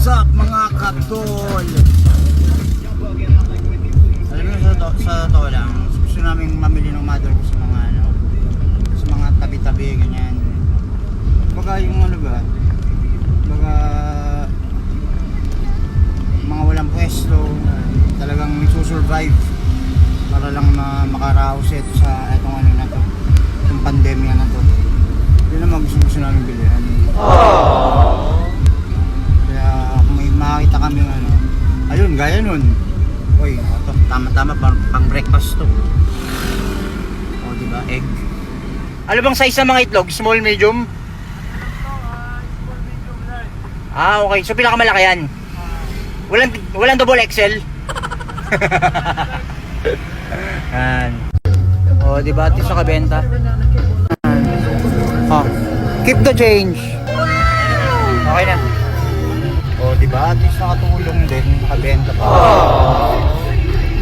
up mga katol? Alam mo sa to lang, gusto namin mamili ng mother ko sa mga ano, sa mga tabi-tabi ganyan. Baga yung ano ba? Baga mga walang pwesto, talagang nagsusurvive para lang makaraos ito sa etong ano na to, yung pandemya na to. Yun naman gusto namin bilhin. Kaya kung may makita kami ano, ayun, gaya nun. Uy, ito, tama-tama pang breakfast to. O, diba? Egg. Ano bang size ng mga itlog? Small, medium? Ah, okay. So, pinakamalaki yan. Walang double XL. Yan. O, diba? At sa kabenta. Oh, keep the change. Okay na. O, diba? At least nakatulong din. Nakabenta pa.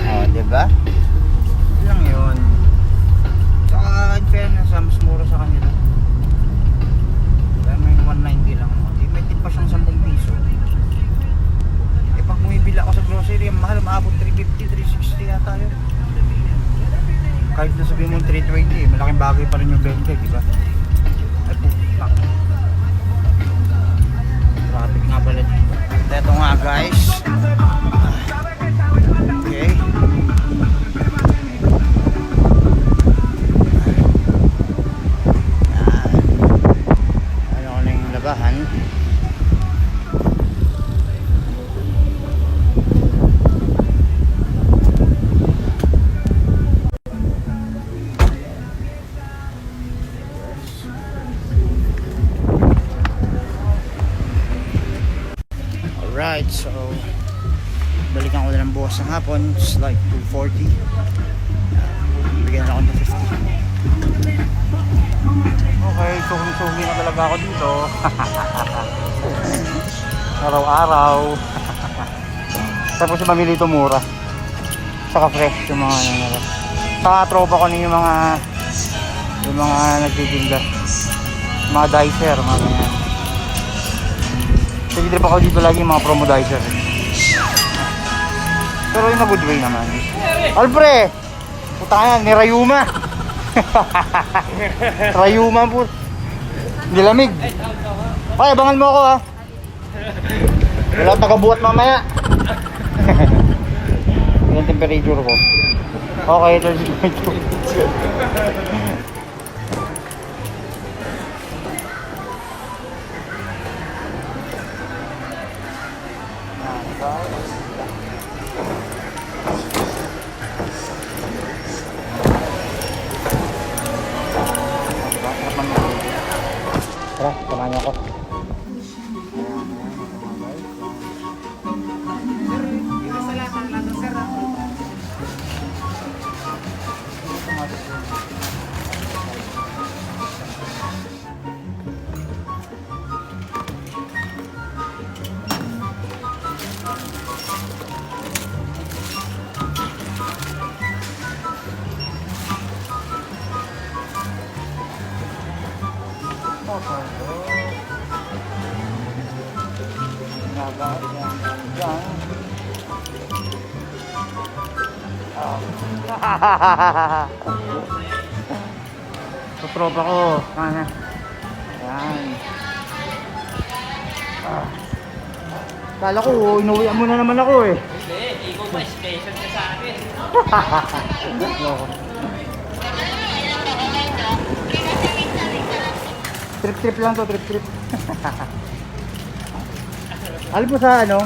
O, diba? Yun lang yun. Saka, in fairness, mas mura sa kanila. Diba? May 190 lang. May tip pa siyang 10 piso. Eh, pag bumibili ako sa grocery, ang mahal, maabot 350, 360 yata yun. Kahit na sabihin mo 320, malaking bagay pa rin yung 20, diba? Ay, putak. Traffic nga pala dito. Ito nga guys. Okay. Ano ko na yung labahan. Alright, so balikan ko na ng bukas ng hapon. It's like 2:40. Bigyan na ako ng 50. Okay, sugi na talaga ako dito. Araw-araw. Tapos mamili ito mura. Saka fresh yung mga ano. Saka tropa ko yung mga nagtitinda. Mga dicer, mga ganyan. Sige, trip ako dito lagi yung mga promo dicer. Pero in a good way naman. Alfre! Puta ka yan, ni Rayuma. Rayuma po. Nilamig. Okay, abangan mo ako ha. Wala tagabuhat mamaya. Yung temperature ko. Okay, let's go. Tara, samahan niyo ako. Sa tropa ko. Ayan. Kala ko, inuwian mo na naman ako eh. Hindi, ikaw ba special ka sa akin? Trip lang to, trip. Alam mo sa ano,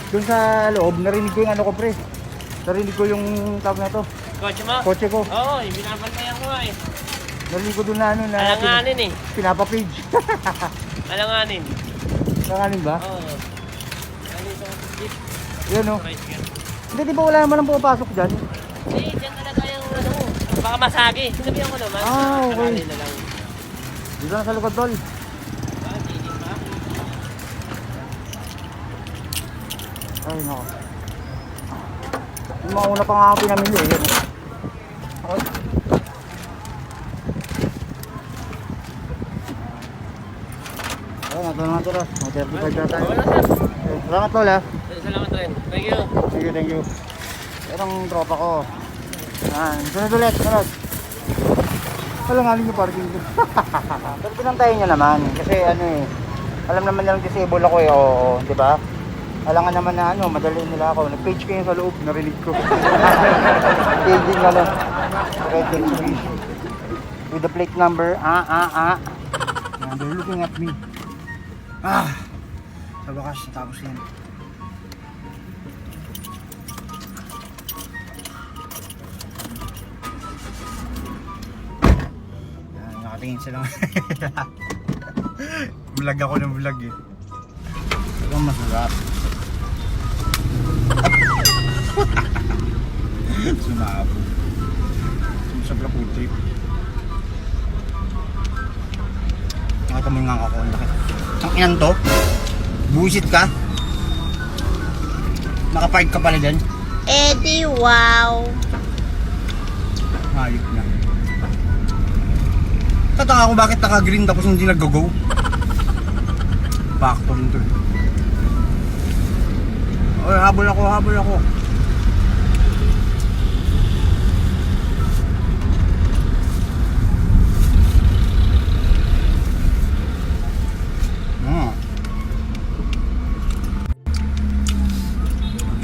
dun sa loob, narinig ko yung ano ko pre. Narinig ko yung tawag na to. Kotse mo? Kotse ko. Oo, binabantayan ko nga eh. Narinig ko dun na ano na Alanganin eh. pinapapage. Alanganin. Alanganin ba? Oo. Ano itong jeep? Yun o. Tricycle. Hindi, di ba wala naman ang pumapasok dyan? Hindi, dyan talaga yung ano mo. Baka masagi. Sinabihan ko naman. Ah, okay. Alanganin na lang. Dito na sa likod tol. Ah, tinig pa? Ay nako. Yung mga una pa nga ako pinamili eh. Yun. Okay. Ay, nato na ito ras. Mga 35 na tayo. Wala sir. Salamat tol ha. Salamat rin. Thank you. Thank you. Itong tropa ko. Yan. Sunod ulit. Sunod. Alanganin yung parking ko. Pero pinantayin niya naman. Kasi ano eh. Alam naman nilang disable ako eh. Oo, di ba? Alangan naman na ano, madali nila ako. Nag-page kayo sa loob, narinig ko. Paging ano. Red exhibition. With the plate number, And they're looking at me. Sa bakas, tapos yan. Nakatingin sila. Vlog ako ng vlog eh. Ito masarap. Sumabo. Sumusabla food trip. Nakita mo yung nganga ko. Ang laki. Ang inan to? Busit ka? Nakapark ka pala dyan? Eddie, wow! Hayop na. Tataka ko bakit naka-green tapos hindi nag-go-go. Factor nito eh. Oy, habol ako.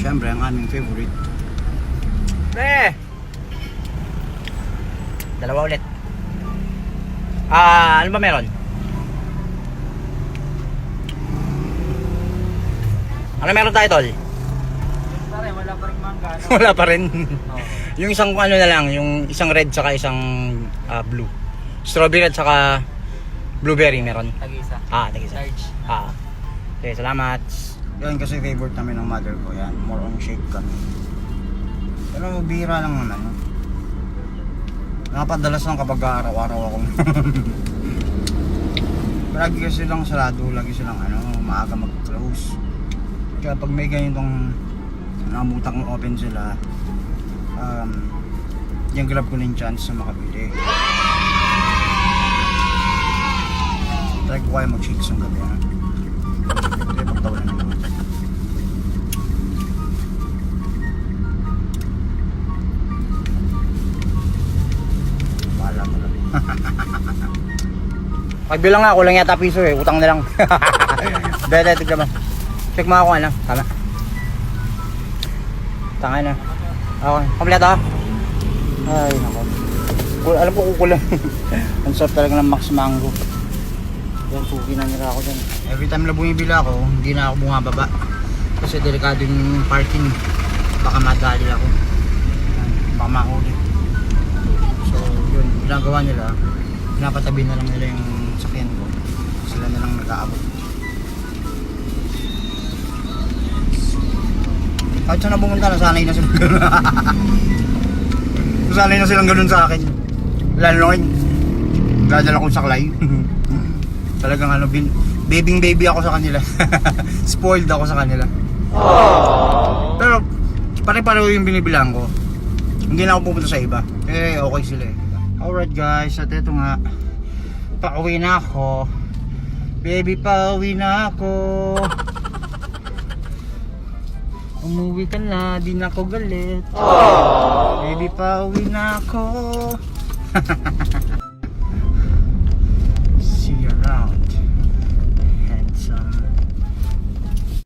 Siyempre, ang aming favorite. Dalawa ulit. Ano ba meron? Ano meron tayo, tol? Wala pa rin mangga. Wala pa rin. Yung isang ano na lang, yung isang red saka isang blue. Strawberry at saka blueberry meron. Tag-isa. Tag-isa. Large. Okay, salamat. Yan kasi favorite namin ng mother ko. Yan, more on shake kami. Pero bihira lang naman. No? Napadalas lang kapag araw-araw akong lagi kasi silang sarado, lagi silang maaga mag-close. Kaya pag may ganitong namutang open sila, yung grab ko na yung chance na makabili. Try ko kaya mag-shakes ng gabi. Kaya pagtawanan na naman. Bahala mo lang. Pagbilang nga, kulang yata piso eh. Utang na lang. Bete, tignan mo. Check mo ako ano. Tama. Tanga na. Okay, kompleto. Ay, nako. Alam ko kukulang. Ang sarap talaga ng Max Mango. Yan, suki na nila ako dyan. Every time na bumibili ako, hindi na ako bumababa. Kasi delikado yung parking. Baka madali ako. Baka mahuli. So, yun. Ginagawa nila. Pinapatabi na lang nila yung sakyan ko. Sila na lang nag-aabot. Kahit saan na pumunta, nasanay na silang gano'n. Nasanay na silang gano'n sa akin. Lalo ngayon, dadala kong saklay. Talagang baby ako sa kanila. Spoiled ako sa kanila. Pero pare-pareho yung binibilang ko. Hindi na ako pupunta sa iba. Eh okay sila eh. Alright guys, at ito nga, pauwi na ako. Baby, pauwi na ako. Umuwi ka na, di na ako galit. Baby, pauwi na ako.